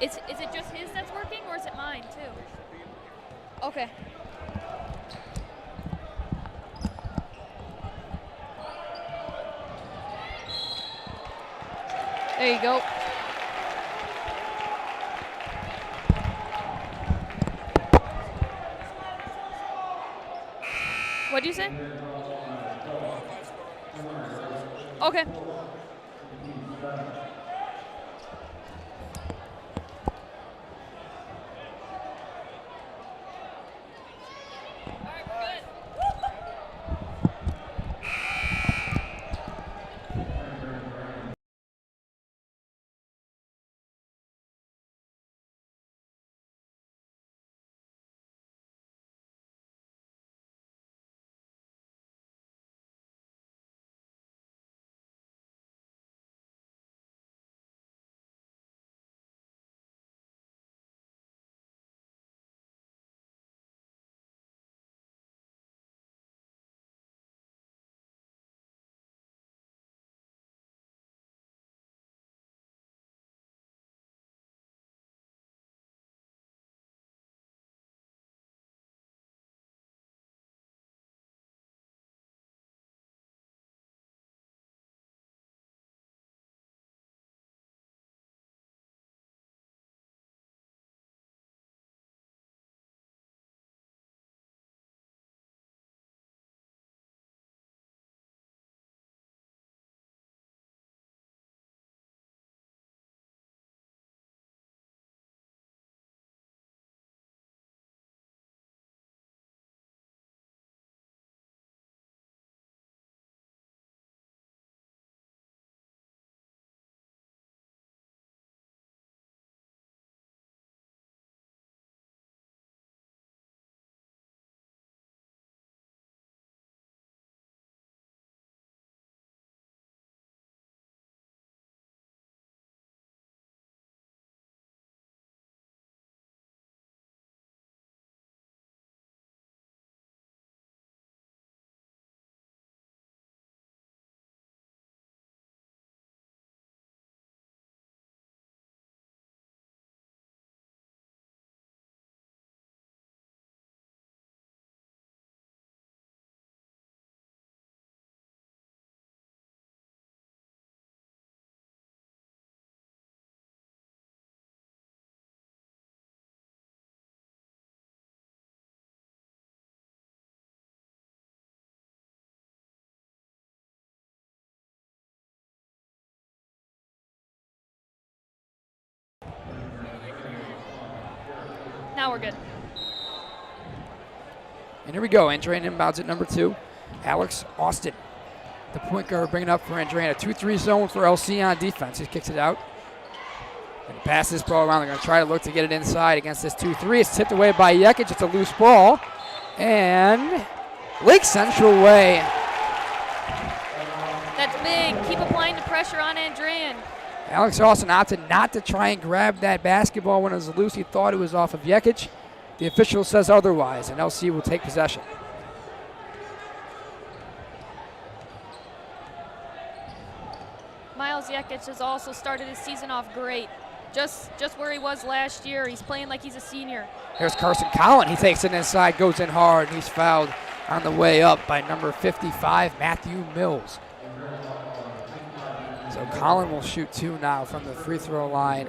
Is it just his that's working, or is it mine too? Okay. There you go. What'd you say? Okay. Now we're good. And here we go. Andrean inbounds at number 2. Alex Austin, the point guard, bringing up for Andrean. A 2-3 zone for LC on defense. He kicks it out. And passes this ball around. They're going to try to look to get it inside against this 2-3. It's tipped away by Jekic. It's a loose ball. And Lake Central way. That's big. Keep applying the pressure on Andrean. Alex Austin opted not to try and grab that basketball when it was loose. He thought it was off of Jekic. The official says otherwise, and LC will take possession. Miles Jekic has also started his season off great. Just where he was last year. He's playing like he's a senior. Here's Carson Collin. He takes it inside, goes in hard, and he's fouled on the way up by number 55, Matthew Mills. So Collin will shoot 2 now from the free throw line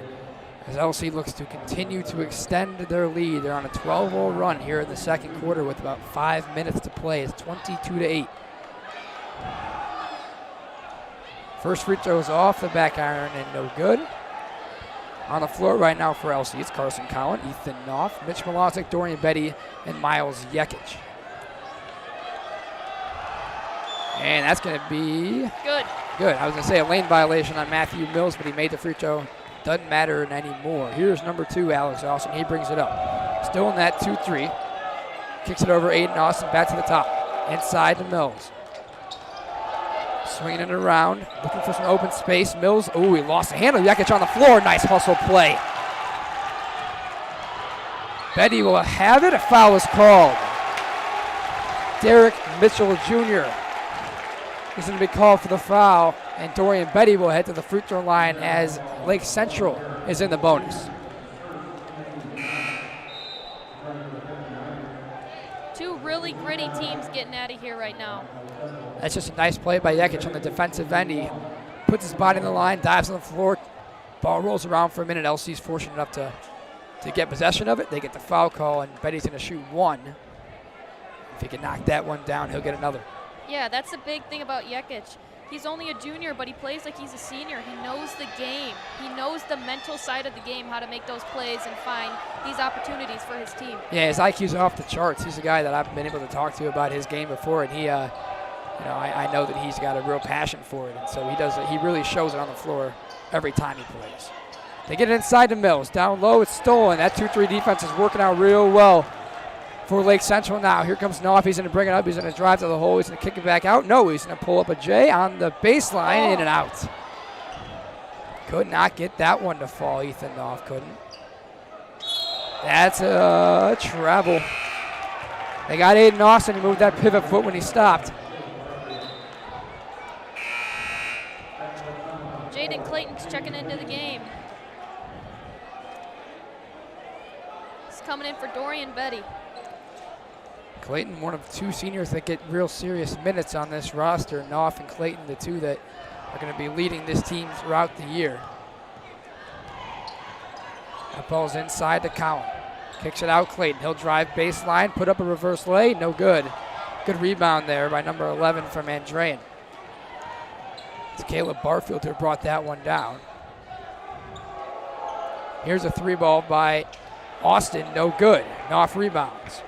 as LC looks to continue to extend their lead. They're on a 12-0 run here in the second quarter with about 5 minutes to play. It's 22-8. First free throw is off the back iron and no good. On the floor right now for LC, it's Carson Collin, Ethan Knopf, Mitch Milosic, Dorian Betty, and Miles Jekic. And that's going to be good. Good. I was going to say a lane violation on Matthew Mills, but he made the free throw. Doesn't matter anymore. Here's number 2, Alex Austin. He brings it up. Still in that 2-3. Kicks it over Aiden Austin, back to the top. Inside to Mills. Swinging it around, looking for some open space. Mills, he lost the handle. Jekic on the floor. Nice hustle play. Betty will have it. A foul is called. Derek Mitchell Jr. is going to be called for the foul, and Dorian Betty will head to the free throw line as Lake Central is in the bonus. many teams getting out of here right now. That's just a nice play by Jekic on the defensive end. He puts his body on the line, dives on the floor. Ball rolls around for a minute. LC's fortunate enough to get possession of it. They get the foul call, and Betty's going to shoot one. If he can knock that one down, he'll get another. Yeah, that's the big thing about Jekic. He's only a junior, but he plays like he's a senior. He knows the game. He knows the mental side of the game, how to make those plays and find these opportunities for his team. Yeah, his IQ's off the charts. He's a guy that I've been able to talk to about his game before, and he, I know that he's got a real passion for it, and so he really shows it on the floor every time he plays. They get it inside the Mills. Down low, it's stolen. That 2-3 defense is working out real well for Lake Central now. Here comes Knopf. He's going to bring it up. He's going to drive to the hole. He's going to kick it back out. No, he's going to pull up a J on the baseline, in and out. Could not get that one to fall. Ethan Knopf couldn't. That's a travel. They got Aiden Austin. He moved that pivot foot when he stopped. Jaden Clayton's checking into the game. He's coming in for Dorian Betty. Clayton, one of two seniors that get real serious minutes on this roster. Knopf and Clayton, the two that are going to be leading this team throughout the year. That ball's inside to Cowan. Kicks it out, Clayton. He'll drive baseline, put up a reverse lay. No good. Good rebound there by number 11 from Andrean. It's Caleb Barfield who brought that one down. Here's a three ball by Austin. No good. Knopf rebounds.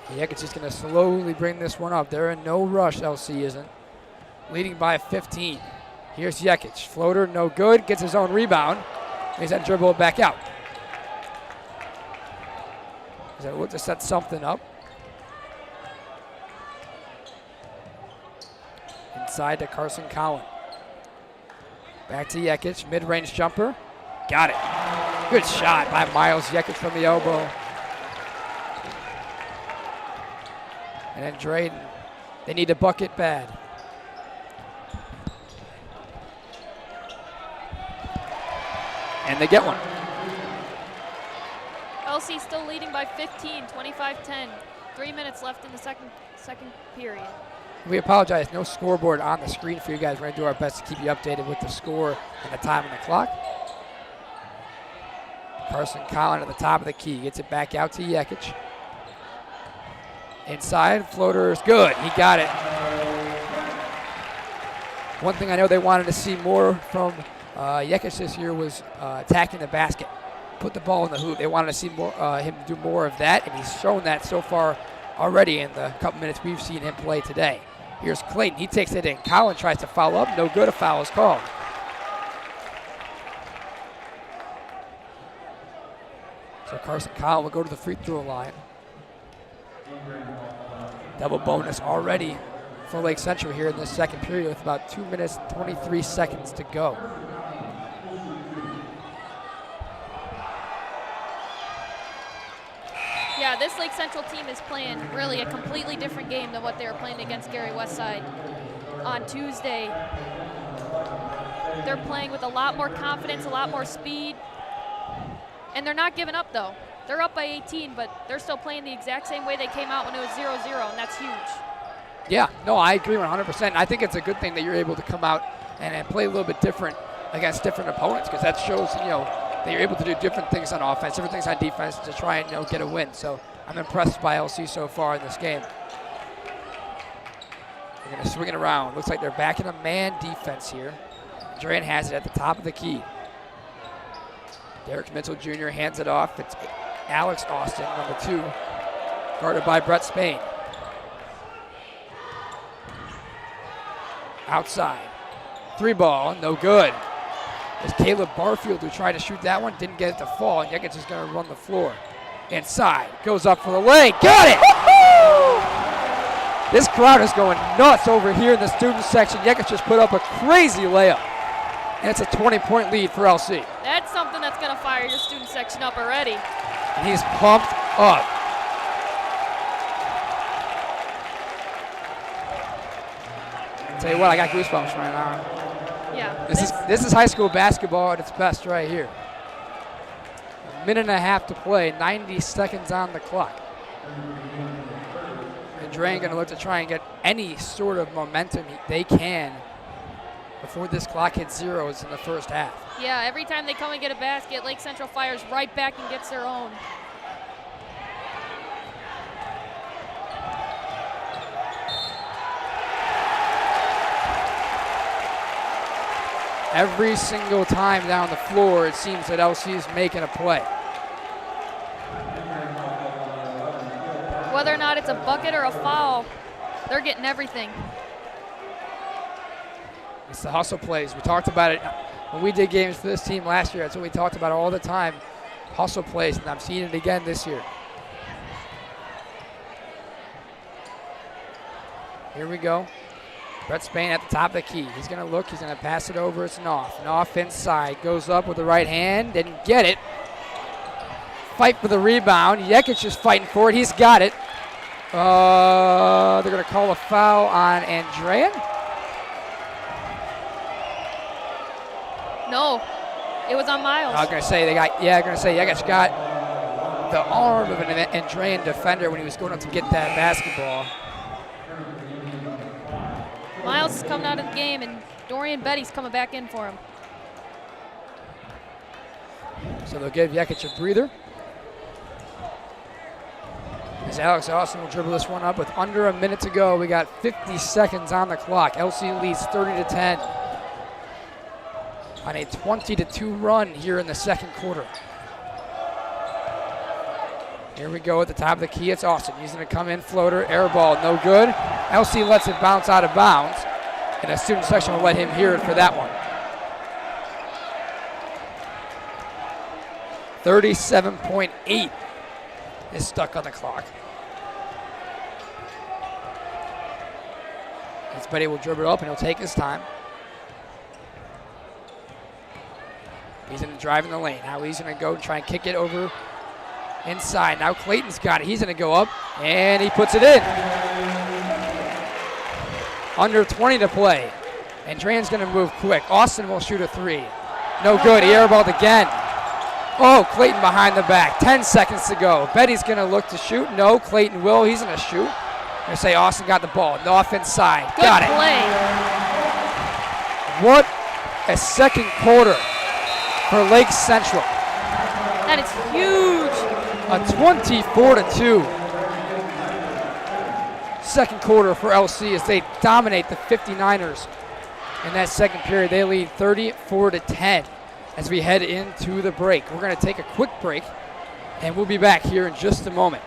Jekic is going to slowly bring this one up. They're in no rush, LC isn't. Leading by 15. Here's Jekic. Floater, no good. Gets his own rebound. He's going to dribble it back out. He's going to look to set something up. Inside to Carson Cowan. Back to Jekic. Mid-range jumper. Got it. Good shot by Miles Jekic from the elbow. And then Drayden, they need a bucket bad. And they get one. LC still leading by 15, 25-10. 3 minutes left in the second period. We apologize, no scoreboard on the screen for you guys. We're going to do our best to keep you updated with the score and the time on the clock. Carson Collin at the top of the key. Gets it back out to Jekic. Inside, floater is good. He got it. One thing I know they wanted to see more from Jekic this year was attacking the basket. Put the ball in the hoop. They wanted to see more him do more of that, and he's shown that so far already in the couple minutes we've seen him play today. Here's Clayton. He takes it in. Collin tries to foul up. No good. A foul is called. So Carson Collin will go to the free throw line. Double bonus already for Lake Central here in this second period with about 2 minutes and 23 seconds to go. Yeah, this Lake Central team is playing really a completely different game than what they were playing against Gary Westside on Tuesday. They're playing with a lot more confidence, a lot more speed, and they're not giving up though. They're up by 18, but they're still playing the exact same way they came out when it was 0-0, and that's huge. Yeah, no, I agree 100%. I think it's a good thing that you're able to come out and play a little bit different against different opponents, because that shows, that you're able to do different things on offense, different things on defense to try and, get a win. So I'm impressed by LC so far in this game. They're going to swing it around. Looks like they're back in a man defense here. Andrean has it at the top of the key. Derek Mitchell Jr. hands it off. It's Alex Austin, number 2, guarded by Brett Spain. Outside. 3 ball, no good. It's Caleb Barfield who tried to shoot that one, didn't get it to fall, and Jekic is going to run the floor. Inside, goes up for the lay, got it! This crowd is going nuts over here in the student section. Jekic just put up a crazy layup, and it's a 20-point lead for LC. That's something that's going to fire your student section up already. And he's pumped up. I'll tell you what, I got goosebumps right now. Yeah. This is high school basketball at its best right here. A minute and a half to play, 90 seconds on the clock. Andrean going to look to try and get any sort of momentum they can before this clock hits zeros in the first half. Yeah, every time they come and get a basket, Lake Central fires right back and gets their own. Every single time down the floor, it seems that LC is making a play. Whether or not it's a bucket or a foul, they're getting everything. It's the hustle plays. We talked about it when we did games for this team last year. That's what we talked about all the time. Hustle plays, and I'm seeing it again this year. Here we go. Brett Spain at the top of the key. He's going to look. He's going to pass it over. It's Knopf. Knopf inside. Goes up with the right hand. Didn't get it. Fight for the rebound. Jekic is fighting for it. He's got it. They're going to call a foul on Andrean. No, it was on Miles. I was going to say Jekic got the arm of an Andrean defender when he was going up to get that basketball. Miles is coming out of the game, and Dorian Betty's coming back in for him. So they'll give Jekic a breather. As Alex Austin will dribble this one up with under a minute to go. We got 50 seconds on the clock. LC leads 30-10 on a 20-2 run here in the second quarter. Here we go at the top of the key. It's Austin. He's going to come in, floater, air ball, no good. LC lets it bounce out of bounds, and the student section will let him hear it for that one. 37.8 is stuck on the clock. As Betty will dribble it up, and he'll take his time. He's going to drive in the lane. Now he's going to go and try and kick it over inside. Now Clayton's got it. He's going to go up, and he puts it in. Under 20 to play. And Andrean's going to move quick. Austin will shoot a three. No good. He airballed again. Oh, Clayton behind the back. 10 seconds to go. Betty's going to look to shoot. No, Clayton will. He's going to shoot. I'm going to say Austin got the ball. Off inside. Good got it. play. What a second quarter for Lake Central. That is huge. A 24-2 second quarter for LC as they dominate the 59ers in that second period. They lead 34-10 as we head into the break. We're going to take a quick break, and we'll be back here in just a moment.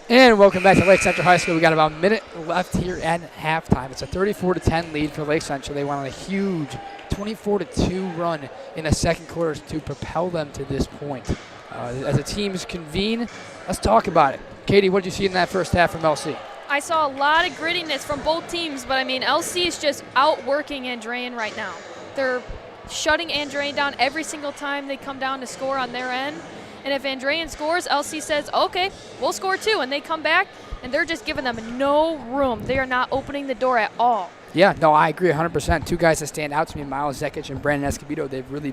And welcome back to Lake Central High School. We got about a minute left here at halftime. It's a 34-10 lead for Lake Central. They went on a huge 24-2 run in the second quarter to propel them to this point. As the teams convene, let's talk about it. Katie, what did you see in that first half from LC? I saw a lot of grittiness from both teams, but I mean, LC is just outworking Andrean right now. They're shutting Andrean down every single time they come down to score on their end. And if Andrean scores, LC says, okay, we'll score too. And they come back, and they're just giving them no room. They are not opening the door at all. Yeah, no, I agree 100%. Two guys that stand out to me, Miles Zekic and Brandon Escobedo, they've really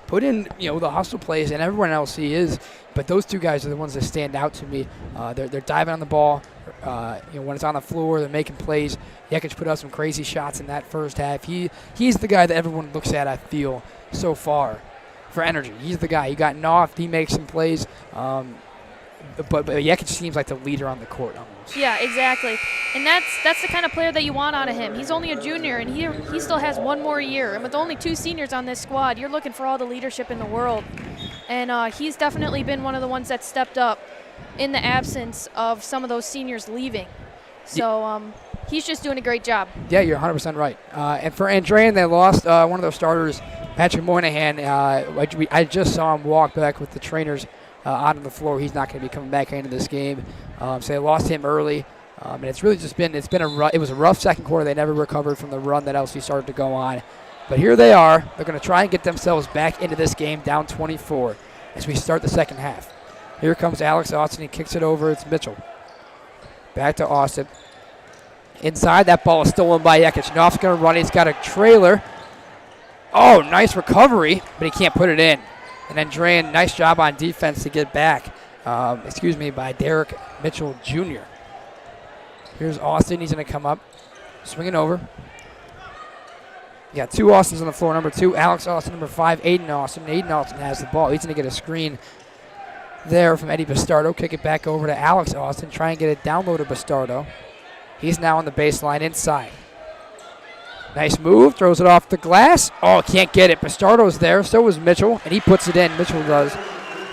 put in, the hustle plays, and everyone else is. But those two guys are the ones that stand out to me. They're diving on the ball. When it's on the floor, they're making plays. Zekic put out some crazy shots in that first half. He's the guy that everyone looks at, I feel, so far. For energy. He's the guy. He got knocked. He makes some plays. But Zekic seems like the leader on the court almost. Yeah, exactly. And that's the kind of player that you want out of him. He's only a junior, and he still has one more year. And with only 2 seniors on this squad, you're looking for all the leadership in the world. And he's definitely been one of the ones that stepped up in the absence of some of those seniors leaving. So he's just doing a great job. Yeah, you're 100% right. And for Andrean, they lost one of their starters, Patrick Moynihan. I just saw him walk back with the trainers out on the floor. He's not going to be coming back into this game. So they lost him early. And it's really just been it was a rough second quarter. They never recovered from the run that LC started to go on. But here they are. They're going to try and get themselves back into this game down 24 as we start the second half. Here comes Alex Austin. He kicks it over. It's Mitchell. Back to Austin. Inside, that ball is stolen by Zekic. Knopf's going to run. He's got a trailer. Oh, nice recovery, but he can't put it in. And Andrean, nice job on defense to get back. By Derek Mitchell Jr. Here's Austin. He's going to come up, swinging over. You got 2 Austins on the floor. Number 2, Alex Austin. Number 5, Aiden Austin. Aiden Austin has the ball. He's going to get a screen there from Eddie Bastardo. Kick it back over to Alex Austin. Try and get it down low to Bastardo. He's now on the baseline inside. Nice move. Throws it off the glass. Oh, can't get it. Bastardo's there. So is Mitchell, and he puts it in. Mitchell does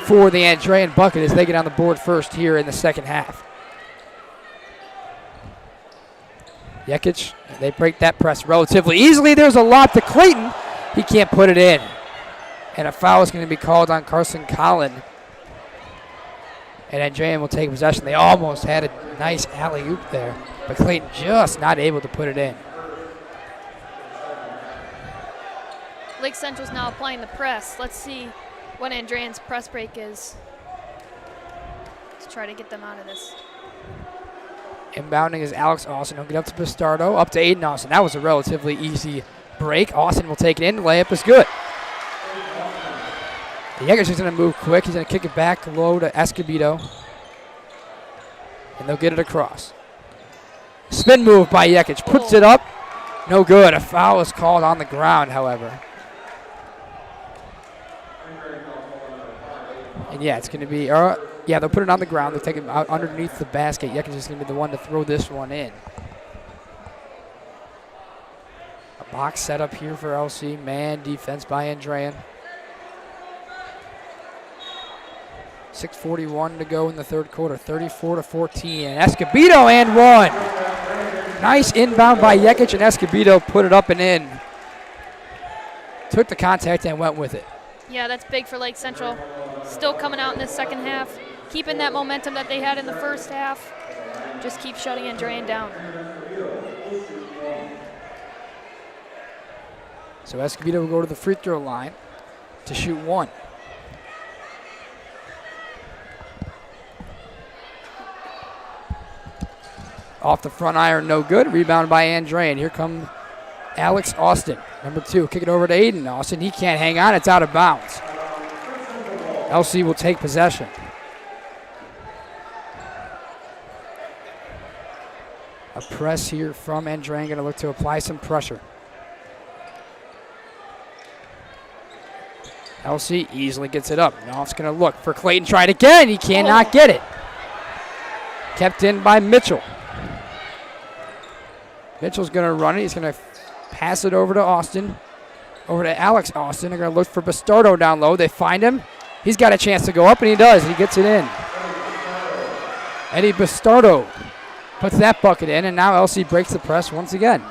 for the Andrean bucket as they get on the board first here in the second half. Zekic, they break that press relatively easily. There's a lob to Clayton. He can't put it in. And a foul is going to be called on Carson Collin. And Andrean will take possession. They almost had a nice alley-oop there, but Clayton just not able to put it in. Lake Central's now applying the press. Let's see what Andrean's press break is to try to get them out of this. Inbounding is Alex Austin. He'll get up to Bastardo, up to Aiden Austin. That was a relatively easy break. Austin will take it in. Layup is good. Zekic is going to move quick. He's going to kick it back low to Escobedo. And they'll get it across. Spin move by Zekic. Puts it up. No good. A foul is called on the ground, however. And it's going to be, they'll put it on the ground. They'll take it out underneath the basket. Zekic is going to be the one to throw this one in. A box set up here for LC. Man defense by Andrean. 6:41 to go in the third quarter. 34-14. And Escobedo and one. Nice inbound by Zekic, and Escobedo put it up and in. Took the contact and went with it. Yeah, that's big for Lake Central. Still coming out in this second half. Keeping that momentum that they had in the first half. Just keep shutting Andrean down. So Escobedo will go to the free throw line to shoot 1. Off the front iron, no good. Rebound by Andrean. Here comes Alex Austin, number 2. Kick it over to Aiden Austin. He can't hang on. It's out of bounds. LC will take possession. A press here from Andrean. Going to look to apply some pressure. LC easily gets it up. Now it's going to look for Clayton. Try it again. He cannot get it. Kept in by Mitchell. Mitchell's going to run it. He's going to pass it over to Austin, over to Alex Austin. They're going to look for Bastardo down low. They find him. He's got a chance to go up, and he does. He gets it in. Eddie Bastardo puts that bucket in, and now LC breaks the press once again.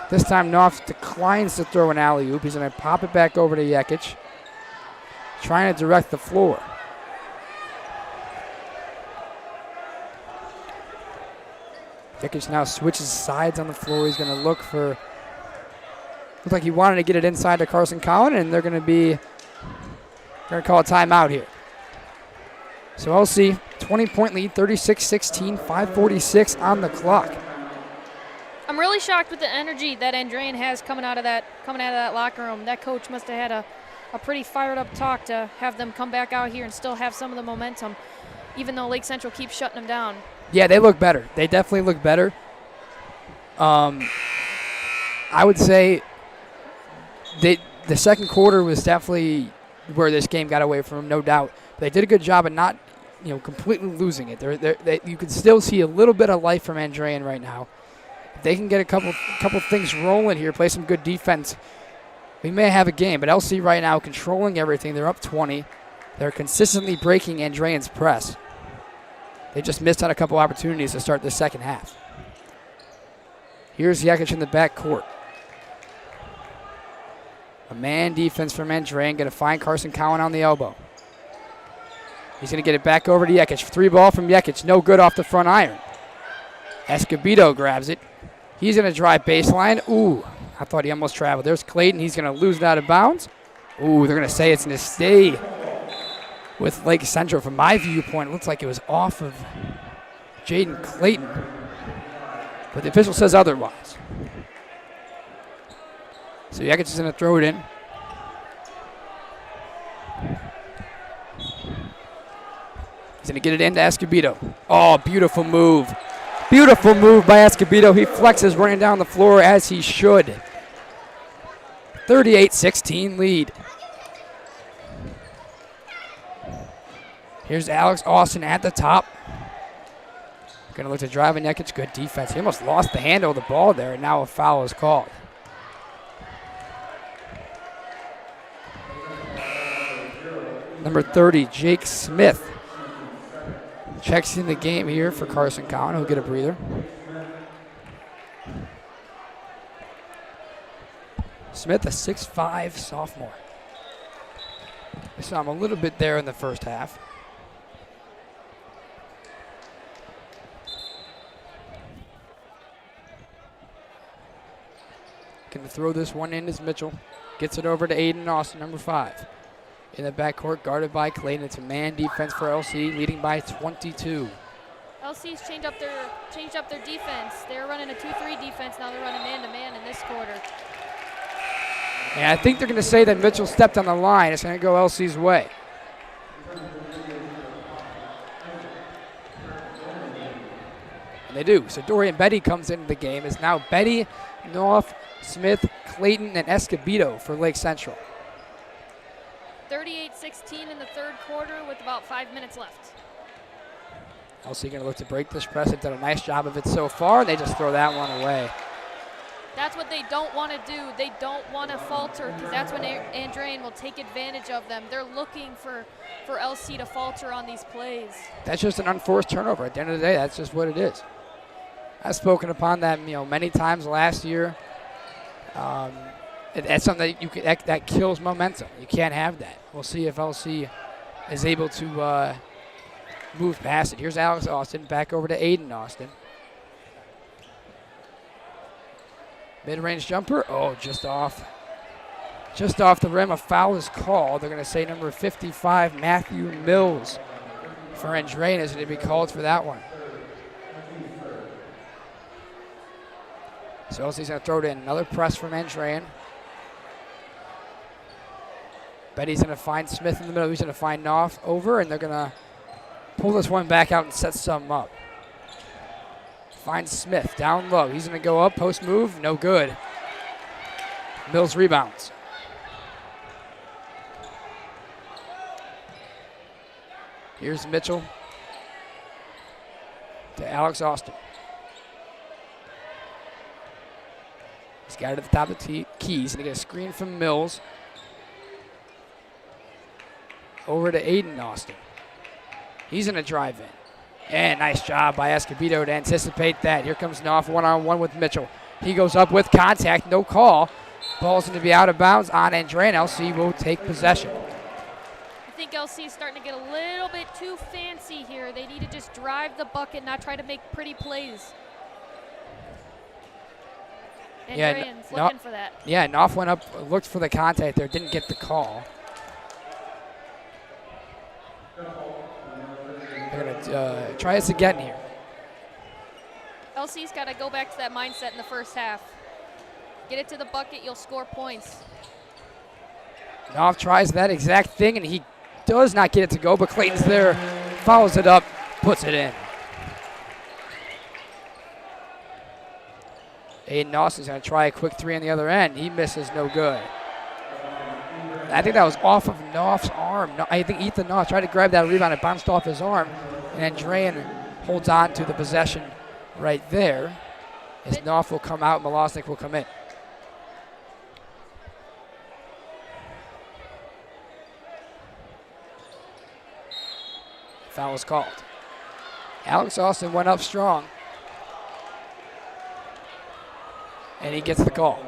This time Knopf declines to throw an alley-oop. He's going to pop it back over to Jekic, trying to direct the floor. Jekic now switches sides on the floor. He's going to look for, looks like he wanted to get it inside to Carson Collin, and they're going to call a timeout here. So LC, 20-point lead, 36-16, 5:46 on the clock. I'm really shocked with the energy that Andrean has coming out of that locker room. That coach must have had a pretty fired up talk to have them come back out here and still have some of the momentum, even though Lake Central keeps shutting them down. Yeah, they look better. They definitely look better. I would say the second quarter was definitely where this game got away from them, no doubt. They did a good job of not, completely losing it. You can still see a little bit of life from Andrean right now. If they can get a couple things rolling here, play some good defense, we may have a game. But LC right now controlling everything. They're up 20. They're consistently breaking Andrean's press. They just missed on a couple opportunities to start the second half. Here's Jekic in the backcourt. A man defense from Andrean, going to find Carson Collin on the elbow. He's going to get it back over to Jekic. 3-ball from Jekic, no good off the front iron. Escobedo grabs it. He's going to drive baseline. Ooh, I thought he almost traveled. There's Clayton. He's going to lose it out of bounds. Ooh, they're going to say it's going to stay with Lake Central. From my viewpoint, it looks like it was off of Jaden Clayton, but the official says otherwise. So Jekic is going to throw it in. He's going to get it into Escobedo. Oh, beautiful move. Beautiful move by Escobedo. He flexes running down the floor as he should. 38-16 lead. Here's Alex Austin at the top. Going to look to drive in Jekic. Good defense. He almost lost the handle of the ball there, and now a foul is called. Number 30, Jake Smith, checks in the game here for Carson Collin. He'll get a breather. Smith, a 6'5" sophomore. I saw him a little bit there in the first half. Going to throw this one in as Mitchell gets it over to Aiden Austin, number 5. In the backcourt, guarded by Clayton. It's a man defense for LC, leading by 22. LC's changed up their defense. They were running a 2-3 defense. Now they're running man-to-man in this quarter. And I think they're going to say that Mitchell stepped on the line. It's going to go LC's way. And they do. So Dorian Betty comes into the game. It's now Betty, Knopf, Smith, Clayton, and Escobedo for Lake Central. 38-16 in the third quarter with about 5 minutes left. LC going to look to break this press. They've done a nice job of it so far. They just throw that one away. That's what they don't want to do. They don't want to falter, because that's when Andrean will take advantage of them. They're looking for LC to falter on these plays. That's just an unforced turnover. At the end of the day, that's just what it is. I've spoken upon that, many times last year. That's something that that kills momentum. You can't have that. We'll see if LC is able to move past it. Here's Alex Austin back over to Aiden Austin. Mid-range jumper. Oh, just off the rim. A foul is called. They're going to say number 55, Matthew Mills, for Andrean is going to be called for that one. So LC's going to throw it in. Another press from Andrean. Betty's going to find Smith in the middle. He's going to find Knopf over, and they're going to pull this one back out and set something up. Finds Smith down low. He's going to go up, post move, no good. Mills rebounds. Here's Mitchell to Alex Austin. He's got it at the top of the key. He's going to get a screen from Mills. Over to Aiden Austin. He's going to drive in. And nice job by Escobedo to anticipate that. Here comes Knopf one-on-one with Mitchell. He goes up with contact, no call. Ball's going to be out of bounds on Andrean. LC will take possession. I think LC is starting to get a little bit too fancy here. They need to just drive the bucket, not try to make pretty plays. Andrean's looking for that. Yeah, Knopf went up, looked for the contact there, didn't get the call. They're going to try this again here. LC's got to go back to that mindset in the first half. Get it to the bucket, you'll score points. Knopf tries that exact thing, and he does not get it to go, but Clayton's there, follows it up, puts it in. Aiden Austin's going to try a quick three on the other end. He misses, no good. I think that was off of Knopf's arm. I think Ethan Knopf tried to grab that rebound. It bounced off his arm, and Andrean holds on to the possession right there. As Knopf will come out, Milosnik will come in. Foul was called. Alex Austin went up strong. And he gets the call.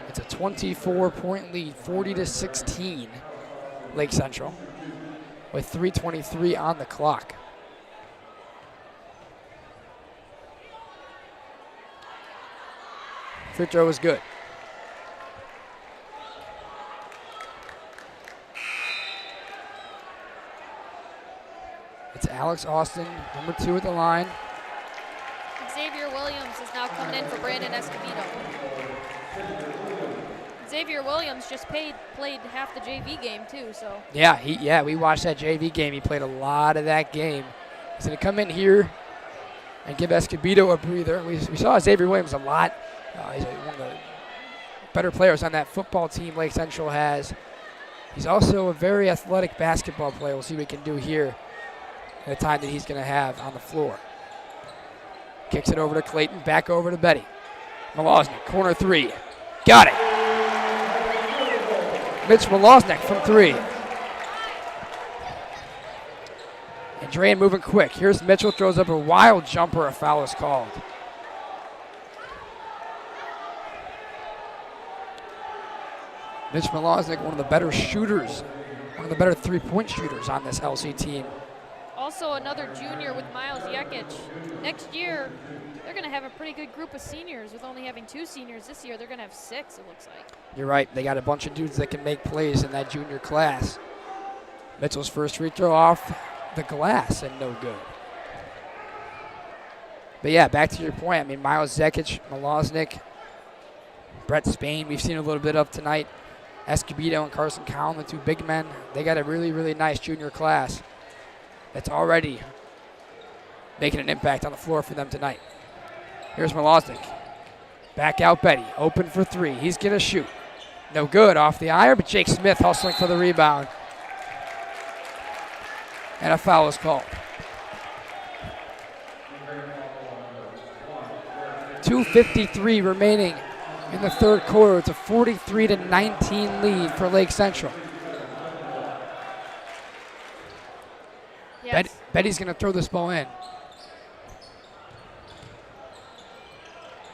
It's a 24-point lead, 40-16, Lake Central, with 3:23 on the clock. Free throw was good. It's Alex Austin, number 2 at the line. Xavier Williams is now coming in for Brandon Escobedo. Xavier Williams just played half the JV game too, so. Yeah, we watched that JV game. He played a lot of that game. He's going to come in here and give Escobedo a breather. We saw Xavier Williams a lot. He's one of the better players on that football team Lake Central has. He's also a very athletic basketball player. We'll see what he can do here in the time that he's going to have on the floor. Kicks it over to Clayton, back over to Betty. Milosnik, corner 3. Got it. Mitch Milosnik from 3. Andrean moving quick. Here's Mitchell, throws up a wild jumper. A foul is called. Mitch Milosnik, one of the better shooters, one of the better three-point shooters on this LC team. Also another junior with Miles Yekic. Next year, they're going to have a pretty good group of seniors. With only having 2 seniors this year, they're going to have 6, it looks like. You're right. They got a bunch of dudes that can make plays in that junior class. Mitchell's first free throw off the glass and no good. But yeah, back to your point. I mean, Miles Yekic, Milosnik, Brett Spain, we've seen a little bit of tonight. Escobedo and Carson Collin, the 2 big men. They got a really, really nice junior class that's already making an impact on the floor for them tonight. Here's Milosnik. Back out Betty. Open for 3. He's going to shoot. No good off the iron, but Jake Smith hustling for the rebound. And a foul is called. 2:53 remaining in the third quarter. It's a 43-19 lead for Lake Central. Yes. Betty's going to throw this ball in.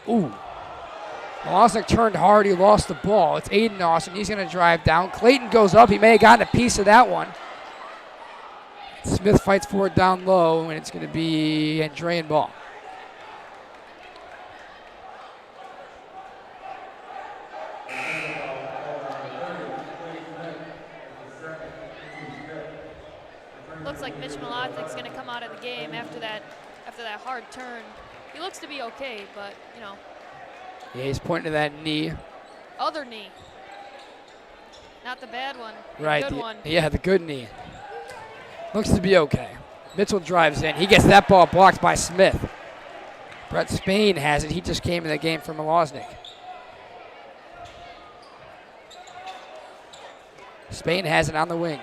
Ooh. Milosnik turned hard. He lost the ball. It's Aiden Austin. He's going to drive down. Clayton goes up. He may have gotten a piece of that one. Smith fights for it down low, and it's going to be Andrean ball. Looks like Mitch Milosnik's going to come out of the game after that hard turn. He looks to be okay, but, you know. Yeah, he's pointing to that knee. Other knee. Not the bad one. Right. The good one. Yeah, the good knee. Looks to be okay. Mitchell drives in. He gets that ball blocked by Smith. Brett Spain has it. He just came in the game for Milosnik. Spain has it on the wing.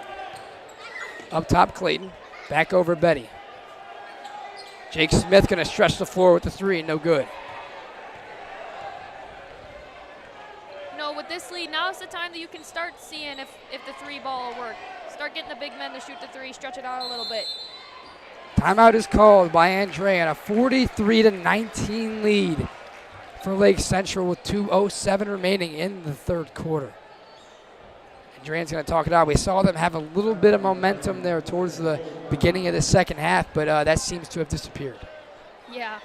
Up top, Clayton. Back over Betty. Jake Smith going to stretch the floor with the 3. No good. No, with this lead, now's the time that you can start seeing if the 3 ball will work. Start getting the big men to shoot the three, stretch it out a little bit. Timeout is called by Andrean. A 43-19 lead for Lake Central with 2:07 remaining in the third quarter. Andrean's going to talk it out. We saw them have a little bit of momentum there towards the beginning of the second half, but that seems to have disappeared. Yeah.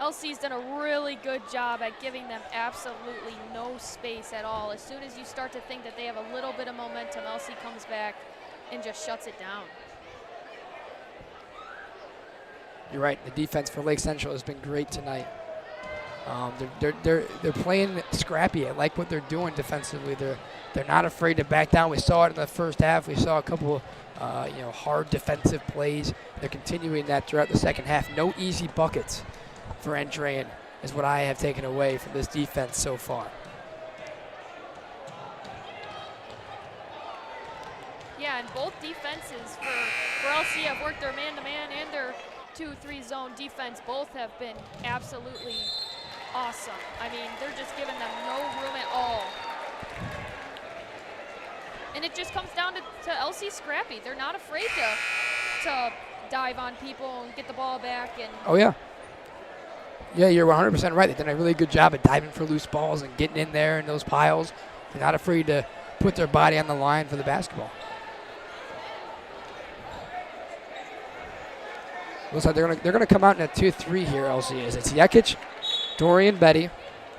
LC's done a really good job at giving them absolutely no space at all. As soon as you start to think that they have a little bit of momentum, LC comes back and just shuts it down. You're right. The defense for Lake Central has been great tonight. They're playing scrappy. I like what they're doing defensively. They're not afraid to back down. We saw it in the first half. We saw a couple hard defensive plays. They're continuing that throughout the second half. No easy buckets for Andrean is what I have taken away from this defense so far. Yeah, and both defenses for LC have worked their man-to-man and their 2-3 zone defense. Both have been absolutely awesome. I mean, they're just giving them no room at all. And it just comes down to LC scrappy. They're not afraid to dive on people and get the ball back. And oh, yeah. Yeah, you're 100% right. They've done a really good job at diving for loose balls and getting in there in those piles. They're not afraid to put their body on the line for the basketball. Looks like they're gonna come out in a 2-3 here, LC is. It's Jekic, Dorian Betty,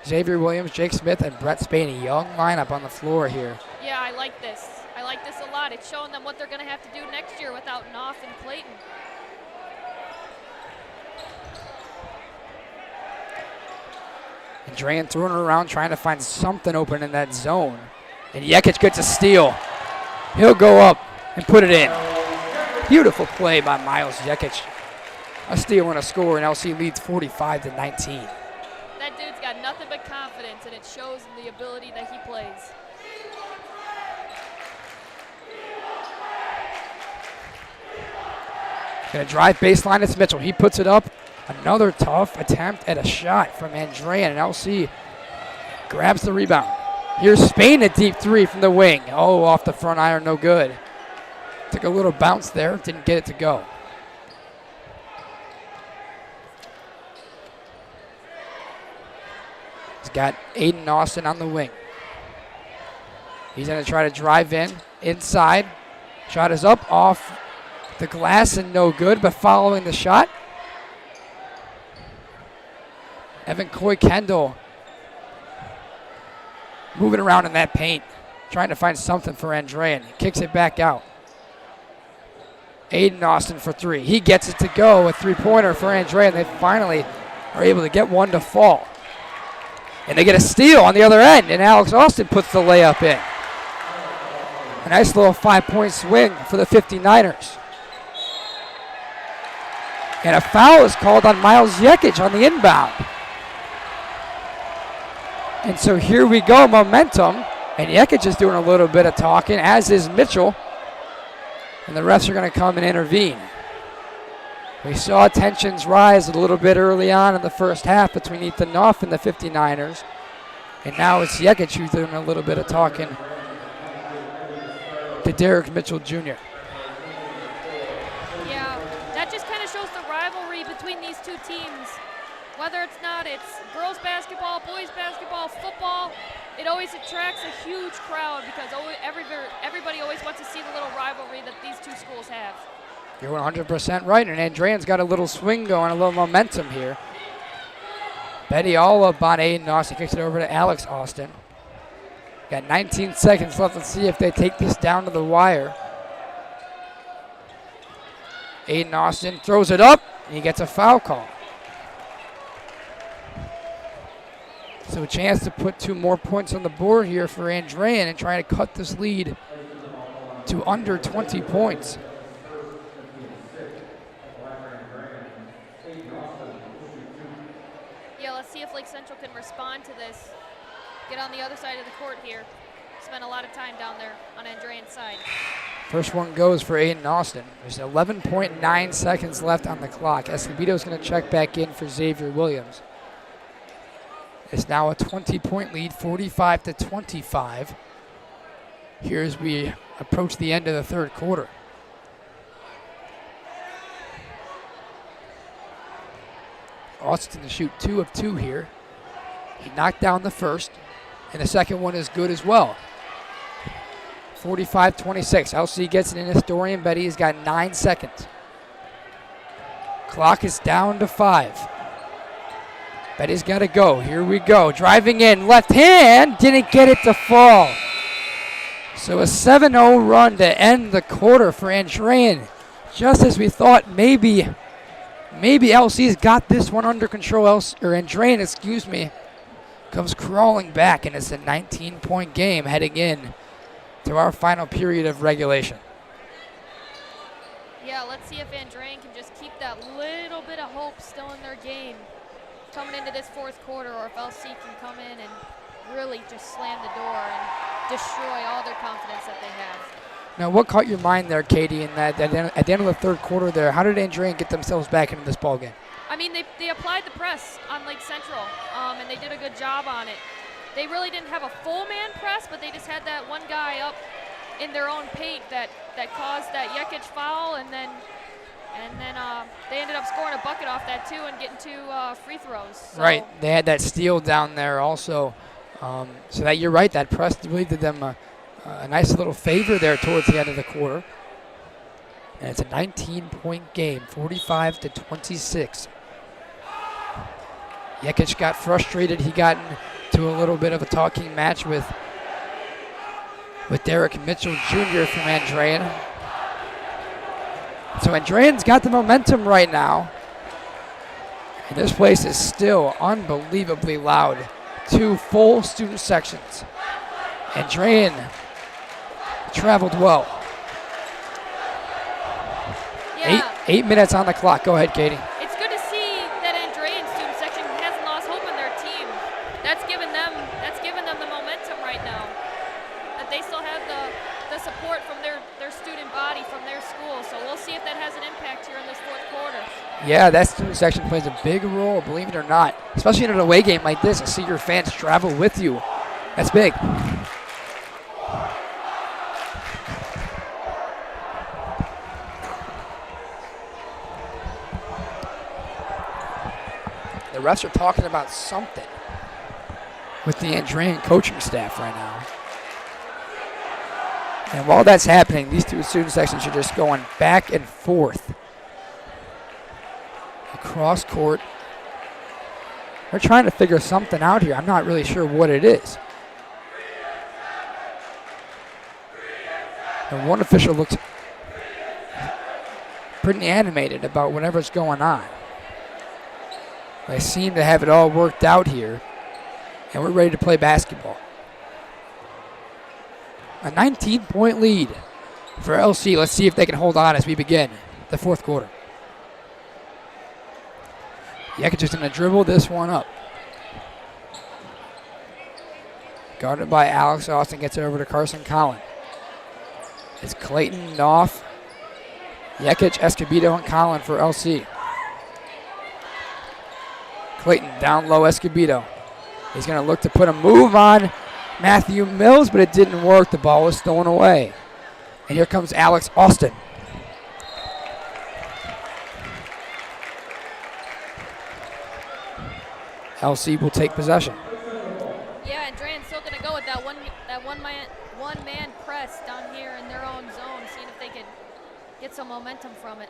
Xavier Williams, Jake Smith, and Brett Spaney. Young lineup on the floor here. Yeah, I like this. I like this a lot. It's showing them what they're going to have to do next year without Knopf and Clayton. Andrean throwing it around, trying to find something open in that zone. And Jekic gets a steal. He'll go up and put it in. Beautiful play by Miles Jekic. A steal and a score, and LC leads 45-19. That dude's got nothing but confidence, and it shows in the ability that he plays. Gonna drive baseline, it's Mitchell. He puts it up. Another tough attempt at a shot from Andrean, and LC grabs the rebound. Here's Spain, a deep three from the wing. Oh, off the front iron, no good. Took a little bounce there, didn't get it to go. He's got Aiden Austin on the wing. He's gonna try to drive inside. Shot is up off the glass and no good, but following the shot, Evan Coy Kendall moving around in that paint, trying to find something for Andrean. He kicks it back out. Aiden Austin for three. He gets it to go, a three-pointer for Andrean. They finally are able to get one to fall. And they get a steal on the other end, and Alex Austin puts the layup in. A nice little 5-point swing for the 59ers. And a foul is called on Miles Jekic on the inbound. And so here we go, momentum. And Jekic is doing a little bit of talking, as is Mitchell. And the refs are going to come and intervene. We saw tensions rise a little bit early on in the first half between Ethan Knopf and the 59ers. And now it's Jekic who's doing a little bit of talking to Derek Mitchell Jr. Yeah, that just kind of shows the rivalry between these two teams. Whether it's girls basketball, boys basketball, football, it always attracts a huge crowd because everybody always wants to see the little rivalry that these two schools have. You're 100% right, and Andrean's got a little swing going, a little momentum here. Betty all up on Aiden Austin, kicks it over to Alex Austin. Got 19 seconds left. Let's see if they take this down to the wire. Aiden Austin throws it up, and he gets a foul call. So a chance to put 2 more points on the board here for Andrean and try to cut this lead to under 20 points. Yeah, let's see if Lake Central can respond to this. Get on the other side of the court here. Spent a lot of time down there on Andrean's side. First one goes for Aiden Austin. There's 11.9 seconds left on the clock. Escobedo's going to check back in for Xavier Williams. It's now a 20-point lead, 45-25. Here as we approach the end of the third quarter. Austin to shoot 2 of 2 here. He knocked down the first, and the second one is good as well. 45-26. LC gets it in his Dorian Betty. He's got 9 seconds. Clock is down to 5. Betty's got to go. Here we go. Driving in. Left hand. Didn't get it to fall. So a 7-0 run to end the quarter for Andrean. Just as we thought maybe LC's got this one under control. Andrean, excuse me, comes crawling back, and it's a 19-point game heading in to our final period of regulation. Yeah, let's see if Andrean can just keep that little bit of hope still in their game coming into this fourth quarter, or if LC can come in and really just slam the door and destroy all their confidence that they have. Now, what caught your mind there, Katie, in that at the end of the third quarter there? How did Andrean get themselves back into this ball game? I mean, they applied the press on Lake Central, and they did a good job on it. They really didn't have a full man press, but they just had that one guy up in their own paint that caused that Jekic foul, and then they ended up scoring a bucket off that too and getting 2 free throws. So. Right, they had that steal down there also. So that you're right, that press really did them a nice little favor there towards the end of the quarter. And it's a 19-point game, 45-26. Jekic got frustrated. He got into a little bit of a talking match with Derek Mitchell Jr. from Andrean. So Andrean's got the momentum right now. And this place is still unbelievably loud. 2 full student sections. Andrean traveled well. Yeah. 8 minutes on the clock. Go ahead, Katie. It's good to see that Andrean student section hasn't lost hope in their team. That's given them the momentum right now. That they still have the support from their student body from their school. So we'll see if that has an impact here in this fourth quarter. Yeah, that student section plays a big role, believe it or not. Especially in an away game like this, and see your fans travel with you. That's big. The refs are talking about something with the Andrean coaching staff right now. And while that's happening, these 2 student sections are just going back and forth across court. They're trying to figure something out here. I'm not really sure what it is. And one official looks pretty animated about whatever's going on. They seem to have it all worked out here, and we're ready to play basketball. A 19-point lead for LC. Let's see if they can hold on as we begin the fourth quarter. Jekic just going to dribble this one up. Guarded by Alex. Austin gets it over to Carson Collin. It's Clayton off. Jekic, Escobedo, and Collin for LC. Clayton down low, Escobedo. He's going to look to put a move on Matthew Mills, but it didn't work. The ball was stolen away. And here comes Alex Austin. LC will take possession. Yeah, and Andrean's still going to go with that one man press down here in their own zone, seeing if they can get some momentum from it.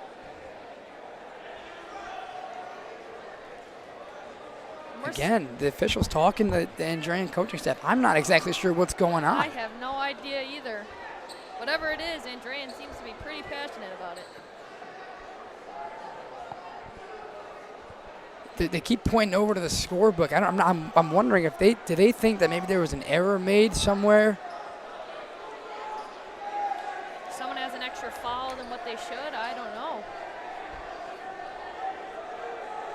Again, the officials talking to the Andrean coaching staff. I'm not exactly sure what's going on. I have no idea either. Whatever it is, Andrean seems to be pretty passionate about it. They keep pointing over to the scorebook. I'm wondering if do they think that maybe there was an error made somewhere? Someone has an extra foul than what they should. I don't know.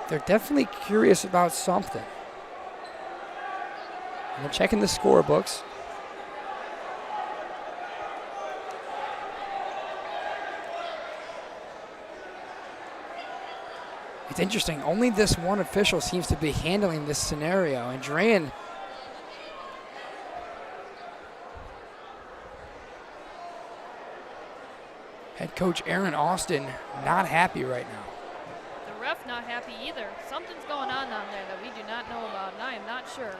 They're definitely curious about something. And they're checking the scorebooks. It's interesting. Only this one official seems to be handling this scenario. Andrean Head coach Aaron Austin not happy right now. The ref not happy either. Something's going on down there that we do not know about, and I am not sure.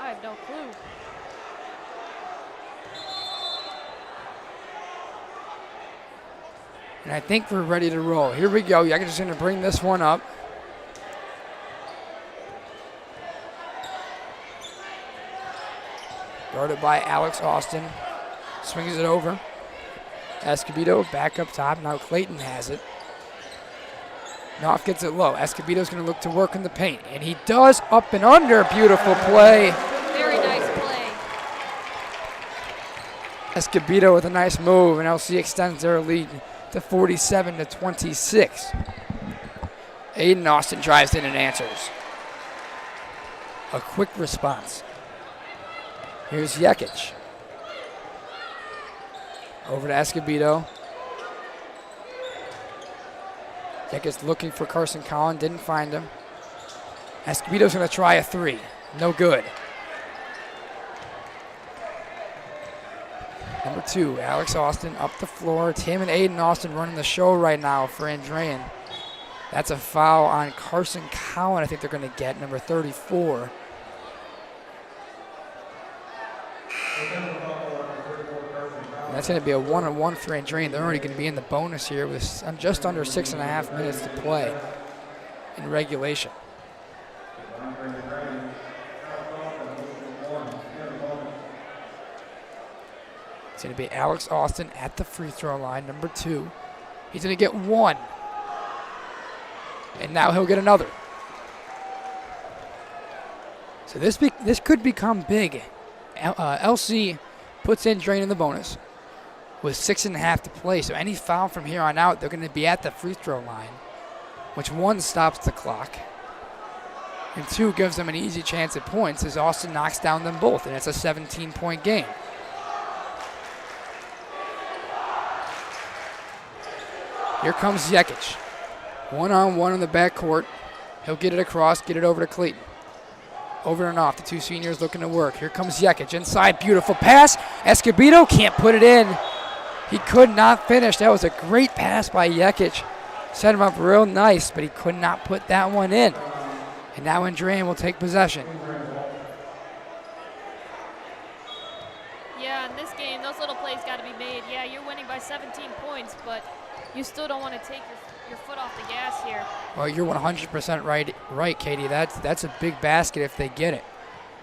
I have no clue. And I think we're ready to roll. Here we go. Yakich is going to bring this one up. Guarded by Alex Austin. Swings it over. Escobedo back up top. Now Clayton has it. Knopf gets it low. Escobedo's going to look to work in the paint. And he does, up and under. Beautiful play. Very nice play. Escobedo with a nice move, and LC extends their lead to 47-26. Aiden Austin drives in and answers. A quick response. Here's Yakich. Over to Escobedo. Yakich looking for Carson Collin, didn't find him. Escobedo's going to try a three. No good. Number 2, Alex Austin up the floor. It's him and Aiden Austin running the show right now for Andrean. That's a foul on Carson Collin. I think they're going to get number 34. And that's going to be a 1-on-1 for Andrean. They're already going to be in the bonus here with just under 6.5 minutes to play in regulation. It's going to be Alex Austin at the free throw line, number 2. He's going to get 1. And now he'll get another. So this could become big. LC puts Andrean in the bonus with 6.5 to play. So any foul from here on out, they're going to be at the free throw line, which 1 stops the clock. And 2 gives them an easy chance at points as Austin knocks down them both. And it's a 17-point game. Here comes Yakich. 1-on-1 in the backcourt. He'll get it across, get it over to Clayton. Over and off, the 2 seniors looking to work. Here comes Yakich inside, beautiful pass. Escobedo can't put it in. He could not finish. That was a great pass by Yakich. Set him up real nice, but he could not put that one in. And now Andrean will take possession. Yeah, in this game, those little plays got to be made. Yeah, you're winning by 17 points, but you still don't want to take your foot off the gas here. Well, you're 100% right, Katie. That's a big basket if they get it.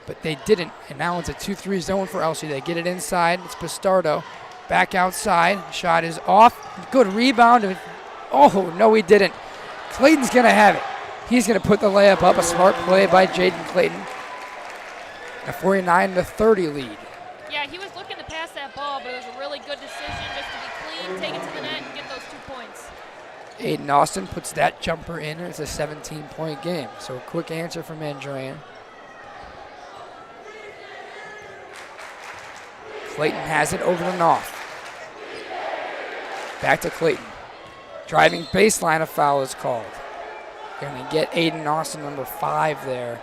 But they didn't, and now it's a 2-3 zone for LC. They get it inside. It's Bastardo. Back outside. Shot is off. Good rebound. Oh, no, he didn't. Clayton's going to have it. He's going to put the layup up. A smart play by Jaden Clayton. A 49-30 lead. Yeah, he was looking to pass that ball, but it was a really good decision just to be clean, take it to the net, and get those 2 points. Aiden Austin puts that jumper in, and it's a 17-point game. So a quick answer from Andrean. Clayton has it over to Knopf. Back to Clayton. Driving baseline, a foul is called. Going to get Aiden Austin, number 5 there.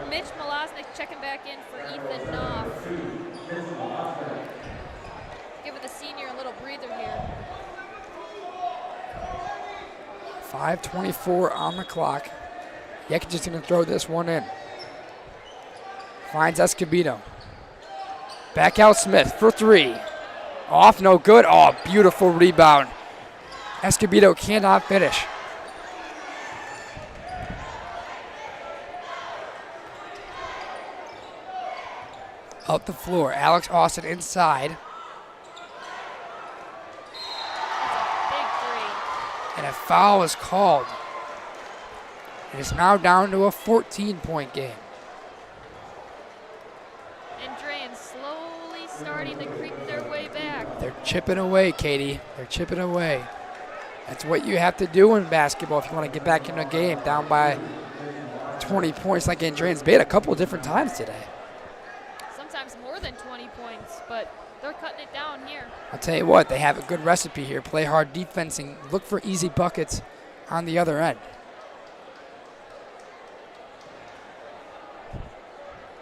Mitch Malosnik checking back in for Ethan Knopf. Give the senior a little breather here. 5:24 on the clock. Yakich is going to throw this one in. Finds Escobedo. Back out Smith for 3. Off, no good. Oh, beautiful rebound. Escobedo cannot finish. Up the floor, Alex Austin inside. Big 3. And a foul is called. It is now down to a 14-point game. Andrean slowly starting to creep their way back. They're chipping away, Katie. They're chipping away. That's what you have to do in basketball if you want to get back in a game down by 20 points like Andrean's made a couple of different times today. Sometimes more than 20 points, but They're cutting it down here. I'll tell you what, they have a good recipe here. Play hard defense and look for easy buckets on the other end.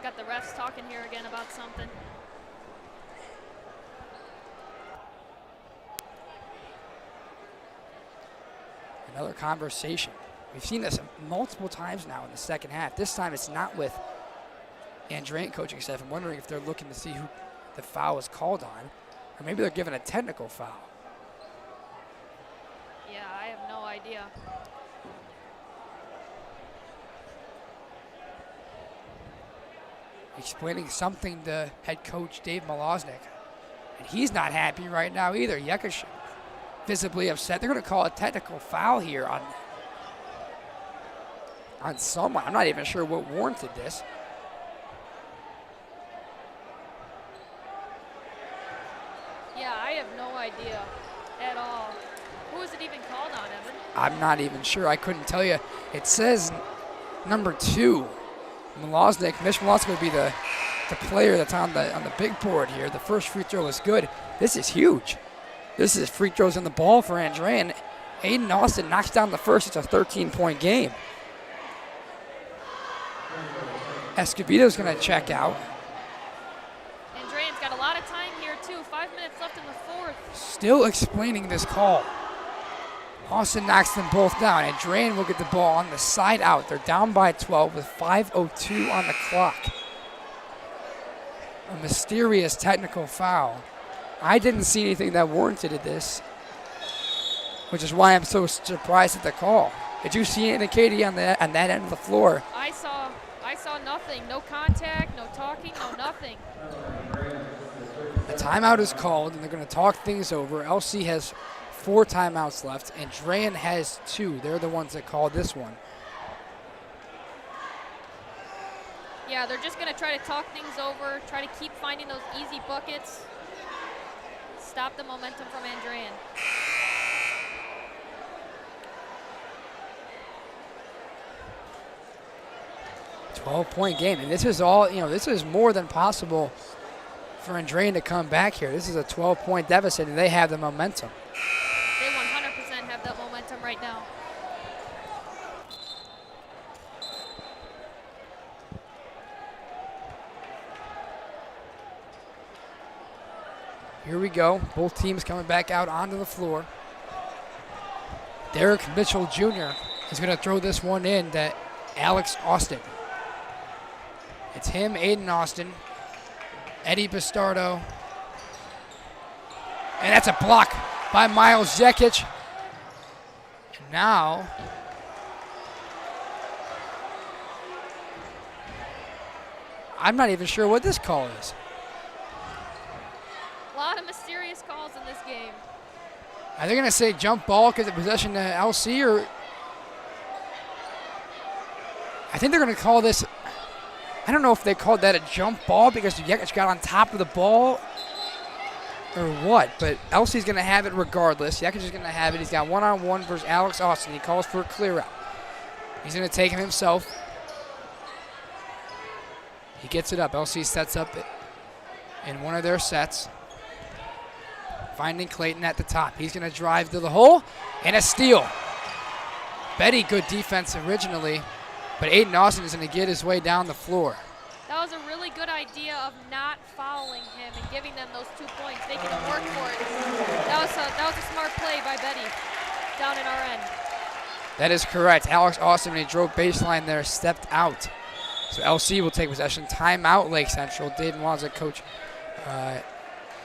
Got the refs talking here again about something. Another conversation. We've seen this multiple times now in the second half. This time it's not with Andrean coaching staff. I'm wondering if they're looking to see who the foul is called on, or maybe they're given a technical foul. Yeah, I have no idea. Explaining something to head coach Dave Malosnik, and he's not happy right now either. Yekish visibly upset. They're going to call a technical foul here on someone. I'm not even sure what warranted this. Yeah, I have no idea at all. Who is it even called on, Evan? I'm not even sure. I couldn't tell you. It says number 2. Mitch Malosnik would be the player that's on the big board here. The first free throw is good. This is huge. This is free throws in the ball for Andrean. Aiden Austin knocks down the first. It's a 13-point game. Escobedo's going to check out. Andrean's got a lot of time here, too. 5 minutes left in the fourth. Still explaining this call. Austin knocks them both down. Andrean will get the ball on the side out. They're down by 12 with 5:02 on the clock. A mysterious technical foul. I didn't see anything that warranted this, which is why I'm so surprised at the call. Did you see anything, Katie, on that end of the floor? I saw nothing. No contact, no talking, no nothing. The timeout is called, and they're going to talk things over. LC has 4 timeouts left, and Andrean has 2. They're the ones that called this one. Yeah, they're just going to try to talk things over, try to keep finding those easy buckets, stop the momentum from Andrean. A 12-point game, and this is all, this is more than possible for Andrean to come back here. This is a 12-point deficit, and they have the momentum. They 100% have that momentum right now. Here we go. Both teams coming back out onto the floor. Derek Mitchell Jr. is going to throw this one in to Alex Austin. It's him, Aiden Austin, Eddie Bastardo. And that's a block by Miles Zekic. Now, I'm not even sure what this call is. A lot of mysterious calls in this game. Are they going to say jump ball because of possession to LC, or I think they're going to call this, I don't know if they called that a jump ball because Yekic got on top of the ball or what, but LC's going to have it regardless. Yekic is going to have it. He's got one-on-one versus Alex Austin. He calls for a clear out. He's going to take him himself. He gets it up. LC sets up in one of their sets. Finding Clayton at the top. He's going to drive to the hole, and a steal. Betty, good defense originally, but Aiden Austin is going to get his way down the floor. That was a really good idea of not fouling him and giving them those 2 points, making them work for it. That was a smart play by Betty down in our end. That is correct. Alex Austin, when he drove baseline there, stepped out. So LC will take possession. Timeout, Lake Central. Dave Malosnik,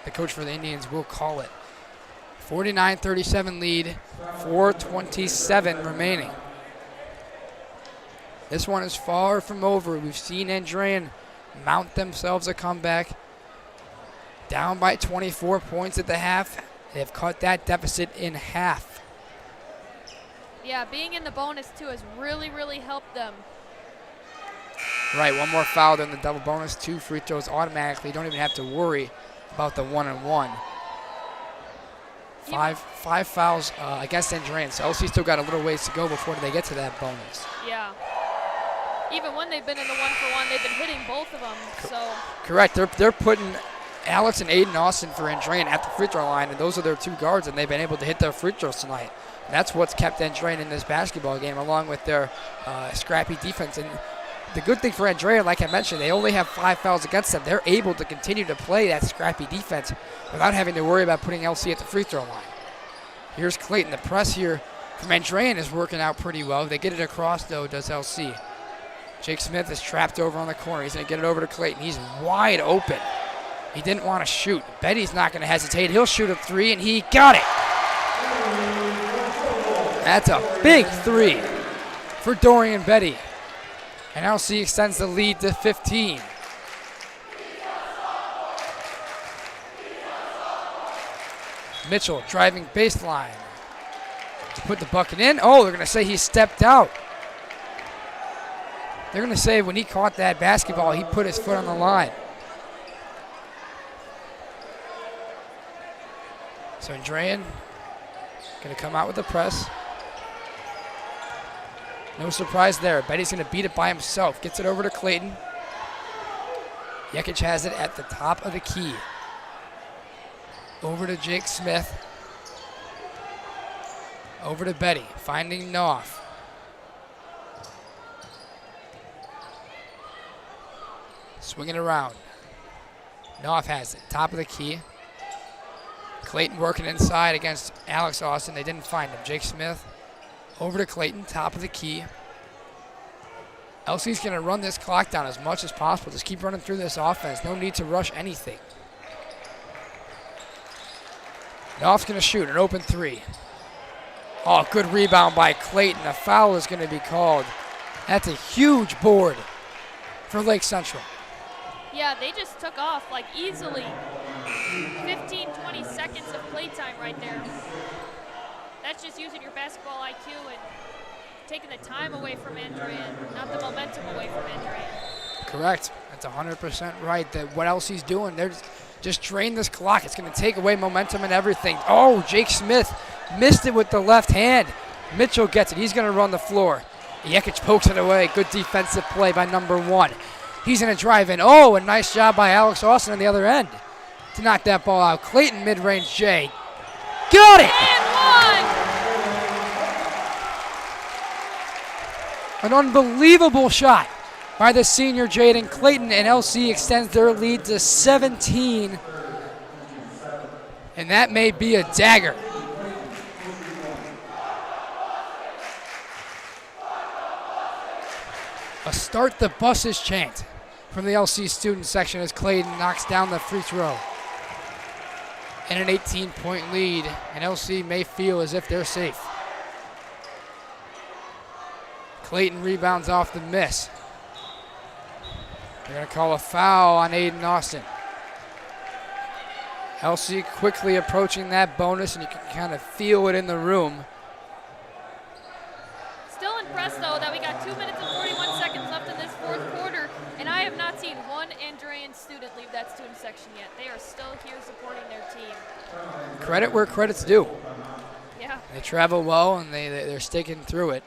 the coach for the Indians, will call it. 49-37 lead, 4:27 remaining. This one is far from over. We've seen Andrean mount themselves a comeback. Down by 24 points at the half. They have cut that deficit in half. Yeah, being in the bonus, too, has really, really helped them. Right, one more foul than the double bonus. 2 free throws automatically. Don't even have to worry about the 1-and-1. Five fouls against Andrean. So LC still got a little ways to go before they get to that bonus. Yeah. Even when they've been in the 1-for-1, they've been hitting both of them. So correct. They're putting Alex and Aiden Austin for Andrean at the free throw line, and those are their two guards, and they've been able to hit their free throws tonight. And that's what's kept Andrean in this basketball game, along with their scrappy defense. And the good thing for Andrean, like I mentioned, they only have 5 fouls against them. They're able to continue to play that scrappy defense without having to worry about putting LC at the free throw line. Here's Clayton. The press here from Andrean is working out pretty well. They get it across, though, does LC. Jake Smith is trapped over on the corner. He's going to get it over to Clayton. He's wide open. He didn't want to shoot. Betty's not going to hesitate. He'll shoot a three, and he got it. That's a big three for Dorian Betty. And LC extends the lead to 15. Mitchell driving baseline. Put the bucket in. Oh, they're going to say he stepped out. They're going to say when he caught that basketball, he put his foot on the line. So Andrean going to come out with the press. No surprise there. Betty's going to beat it by himself. Gets it over to Clayton. Jekic has it at the top of the key. Over to Jake Smith. Over to Betty. Finding Knopf. Swinging around. Knopf has it. Top of the key. Clayton working inside against Alex Austin. They didn't find him. Jake Smith. Over to Clayton, top of the key. LC's going to run this clock down as much as possible. Just keep running through this offense. No need to rush anything. Knopf's going to shoot an open three. Oh, good rebound by Clayton. A foul is going to be called. That's a huge board for Lake Central. Yeah, they just took off like easily. 15, 20 seconds of playtime right there. That's just using your basketball IQ and taking the time away from Andrean, not the momentum away from Andrean. Correct. That's 100% right. That what else he's doing, they're just drain this clock. It's going to take away momentum and everything. Oh, Jake Smith missed it with the left hand. Mitchell gets it. He's going to run the floor. Jekic pokes it away. Good defensive play by number one. He's going to drive in. Oh, a nice job by Alex Austin on the other end to knock that ball out. Clayton mid-range J. Got it! And one! An unbelievable shot by the senior Jaden Clayton, and LC extends their lead to 17. And that may be a dagger. A start the buses chant from the LC student section as Clayton knocks down the free throw. And an 18-point lead, and LC may feel as if they're safe. Clayton rebounds off the miss. They're going to call a foul on Aiden Austin. LC quickly approaching that bonus, and you can kind of feel it in the room. Still impressed, though, that we got 2 minutes and 41 seconds left in this fourth quarter, and I have not seen one Andrean student leave that student section yet. They are still here supporting their team. Credit where credit's due. Yeah. They travel well, and they're sticking through it.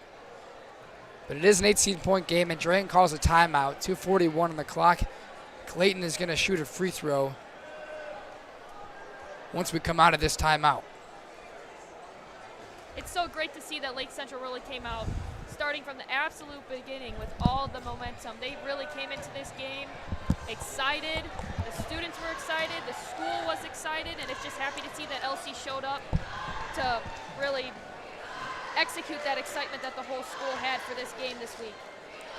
But it is an 18-point game, and Andrean calls a timeout. 2:41 on the clock. Clayton is going to shoot a free throw once we come out of this timeout. It's so great to see that Lake Central really came out starting from the absolute beginning with all the momentum. They really came into this game excited. The students were excited. The school was excited. And it's just happy to see that LC showed up to really execute that excitement that the whole school had for this game this week.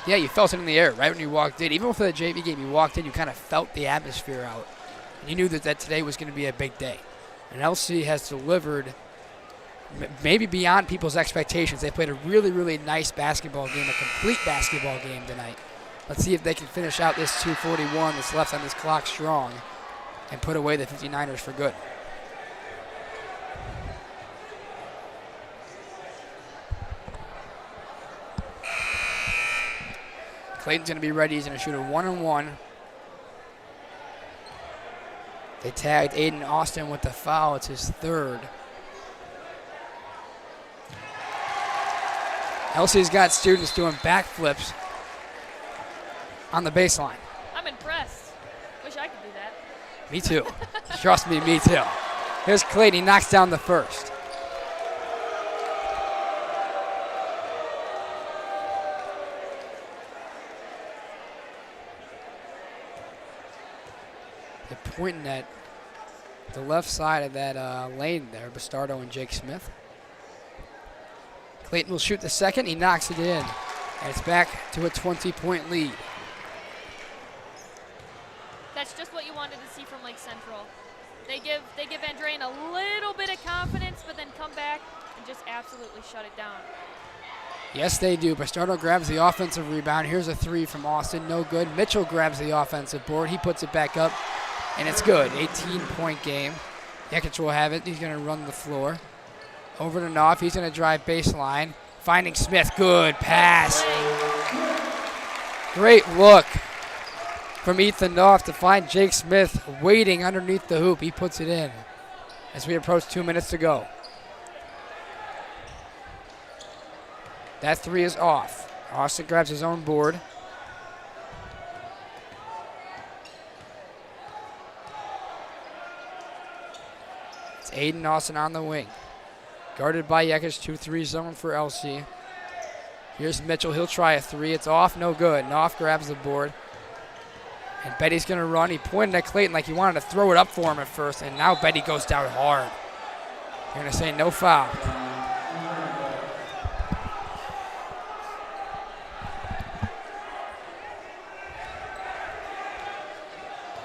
Yeah, you felt it in the air right when you walked in. Even for the JV game, you walked in, you kind of felt the atmosphere out. And you knew that today was going to be a big day. And LC has delivered maybe beyond people's expectations. They played a really, really nice basketball game, a complete basketball game tonight. Let's see if they can finish out this 2:41 that's left on this clock strong and put away the 59ers for good. Clayton's going to be ready. He's going to shoot a 1-on-1. They tagged Aiden Austin with the foul. It's his third. LC's got students doing backflips on the baseline. I'm impressed. Wish I could do that. Me too. Trust me, me too. Here's Clayton. He knocks down the first. They're pointing at the left side of that lane there, Bastardo and Jake Smith. Clayton will shoot the second. He knocks it in. And it's back to a 20-point lead. That's just what you wanted to see from Lake Central. They give Andrean a little bit of confidence, but then come back and just absolutely shut it down. Yes, they do. Bastardo grabs the offensive rebound. Here's a three from Austin. No good. Mitchell grabs the offensive board. He puts it back up, and it's good. 18-point game. Jekic will have it. He's going to run the floor. Over to Knopf. He's going to drive baseline. Finding Smith. Good pass. Great look from Ethan Knopf to find Jake Smith waiting underneath the hoop. He puts it in as we approach 2 minutes to go. That three is off. Austin grabs his own board. It's Aiden Austin on the wing. Guarded by Jekic, 2-3 zone for LC. Here's Mitchell. He'll try a three. It's off, no good. Knopf grabs the board. And Betty's going to run. He pointed at Clayton like he wanted to throw it up for him at first, and now Betty goes down hard. They're going to say no foul.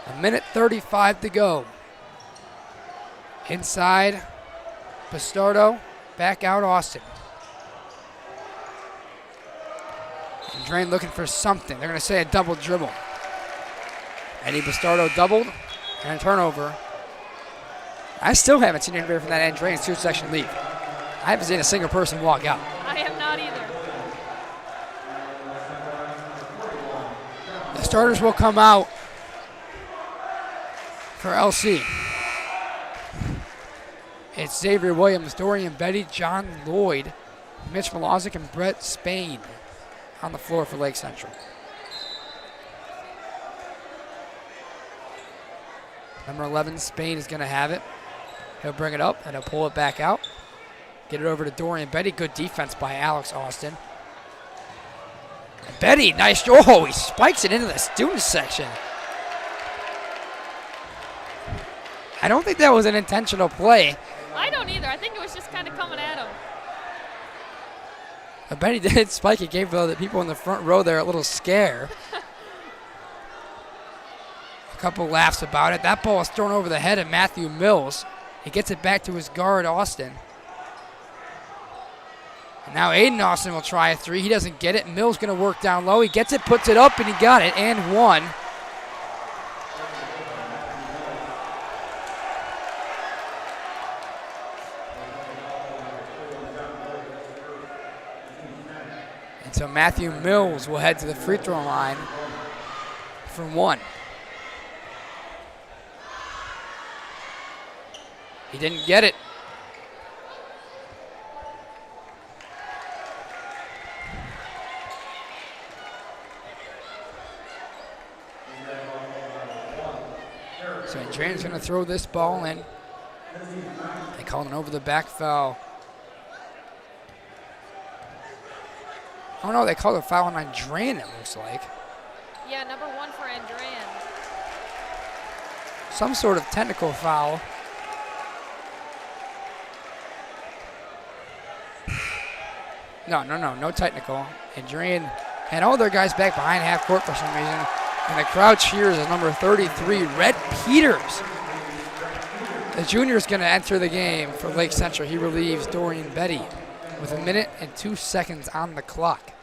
A minute 35 to go. Inside, Bastardo, back out Austin. Andrean looking for something. They're going to say a double dribble. Eddie Bastardo doubled and a turnover. I still haven't seen anybody from that Andrean student section leave. I haven't seen a single person walk out. I have not either. The starters will come out for LC. It's Xavier Williams, Dorian Betty, John Lloyd, Mitch Malozic, and Brett Spain on the floor for Lake Central. Number 11, Spain, is going to have it. He'll bring it up, and he'll pull it back out. Get it over to Dorian Betty. Good defense by Alex Austin. And Betty, nice. Oh, he spikes it into the student section. I don't think that was an intentional play. I don't either. I think it was just kind of coming at him. But Betty did spike it. Gave the people in the front row there a little scare. A couple laughs about it. That ball is thrown over the head of Matthew Mills. He gets it back to his guard, Austin. And now Aiden Austin will try a three. He doesn't get it. Mills going to work down low. He gets it, puts it up, and he got it, and one. And so Matthew Mills will head to the free throw line for one. He didn't get it. So Andrean's going to throw this ball in. They call an over the back foul. Oh no, they called a foul on Andrean, it looks like. Yeah, number 1 for Andrean. Some sort of technical foul. No technical. Andrean had all their guys back behind half court for some reason. And the crowd cheers as number 33, Red Peters. The junior is going to enter the game for Lake Central. He relieves Dorian Betty with 1 minute and 2 seconds on the clock.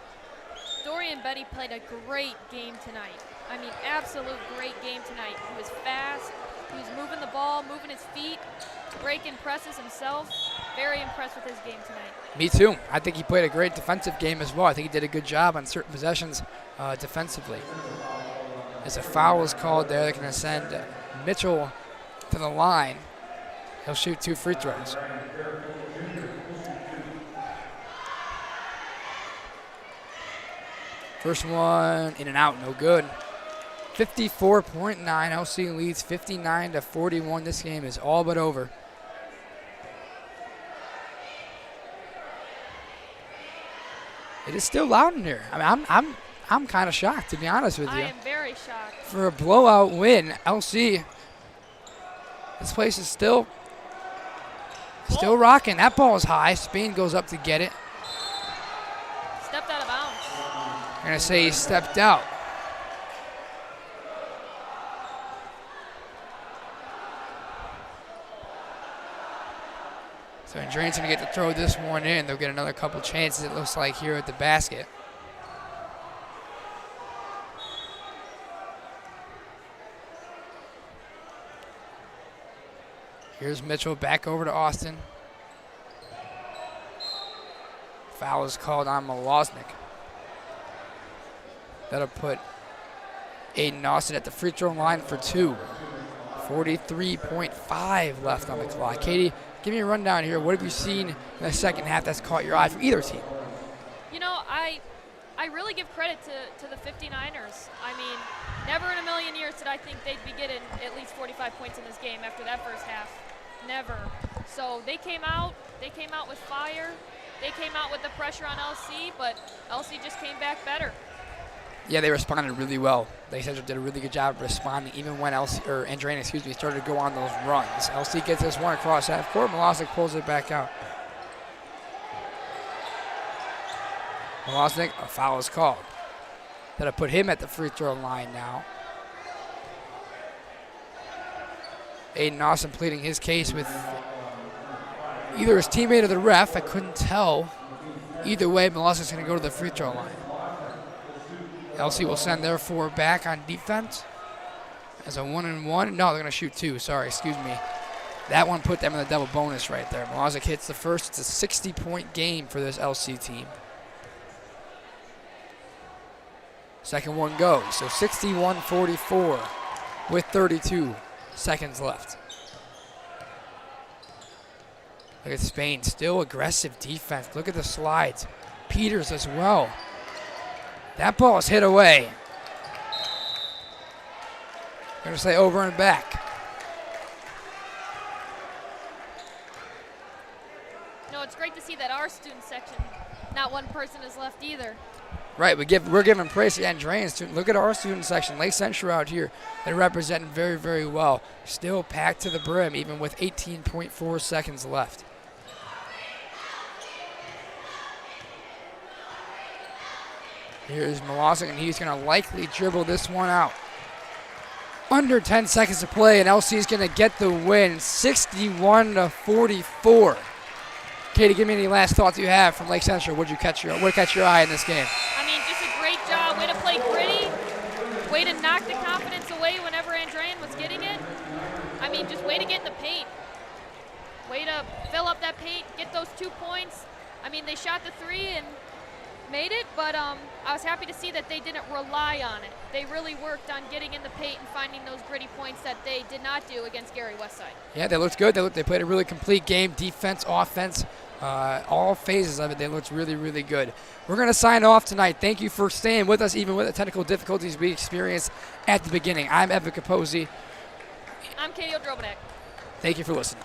Dorian Betty played a great game tonight. I mean, absolute great game tonight. He was fast. He was moving the ball, moving his feet, breaking presses himself. Very impressed with his game tonight. Me too. I think he played a great defensive game as well. I think he did a good job on certain possessions defensively. As a foul is called there, they're going to send Mitchell to the line. He'll shoot 2 free throws. First one in and out, no good. 54.9. LC leads 59-41. This game is all but over. It is still loud in here. I mean, I'm kind of shocked, to be honest with you. I am very shocked. For a blowout win, LC, this place is still rocking. That ball is high. Spain goes up to get it. Stepped out of bounds. I'm going to say he stepped out. So Andrean's going to get to throw this one in. They'll get another couple chances, it looks like, here at the basket. Here's Mitchell back over to Austin. Foul is called on Malosnik. That'll put Aiden Austin at the free throw line for 2. 43.5 left on the clock. Katie, give me a rundown here. What have you seen in the second half that's caught your eye from either team? You know, I really give credit to the 59ers. I mean, never in a million years did I think they'd be getting at least 45 points in this game after that first half. Never. So they came out with fire. They came out with the pressure on LC, but LC just came back better. Yeah, they responded really well. They did a really good job of responding, even when Andrean, started to go on those runs. LC gets this one across half court. Malosnik pulls it back out. Malosnik, a foul is called. That'll put him at the free throw line now. Aiden Austin pleading his case with either his teammate or the ref. I couldn't tell. Either way, Malosnik's going to go to the free throw line. LC will send their 4 back on defense as a 1-and-1. No, they're going to shoot 2. Sorry, excuse me. That one put them in the double bonus right there. Malosnik hits the first. It's a 60-point game for this LC team. Second one goes. So 61-44 with 32 seconds left. Look at Spain. Still aggressive defense. Look at the slides. Peters as well. That ball is hit away. I'm going to say over and back. No, it's great to see that our student section, not one person is left either. Right, we're giving praise to Andrean's student. Look at our student section. Lake Central out here. They're representing very, very well. Still packed to the brim, even with 18.4 seconds left. Here's Malosnik, and he's going to likely dribble this one out. Under 10 seconds to play, and LC is going to get the win, 61-44. Katie, give me any last thoughts you have from Lake Central. What catch your eye in this game? I mean, just a great job. Way to play gritty. Way to knock the confidence away whenever Andrean was getting it. I mean, just way to get in the paint. Way to fill up that paint, get those 2 points. I mean, they shot the 3 and made it, but I was happy to see that they didn't rely on it. They really worked on getting in the paint and finding those gritty points that they did not do against Gary Westside. Yeah, they looked good. They played a really complete game, defense, offense, all phases of it. They looked really, really good. We're going to sign off tonight. Thank you for staying with us, even with the technical difficulties we experienced at the beginning. I'm Evan Capozzi. I'm Katie Odrobanek. Thank you for listening.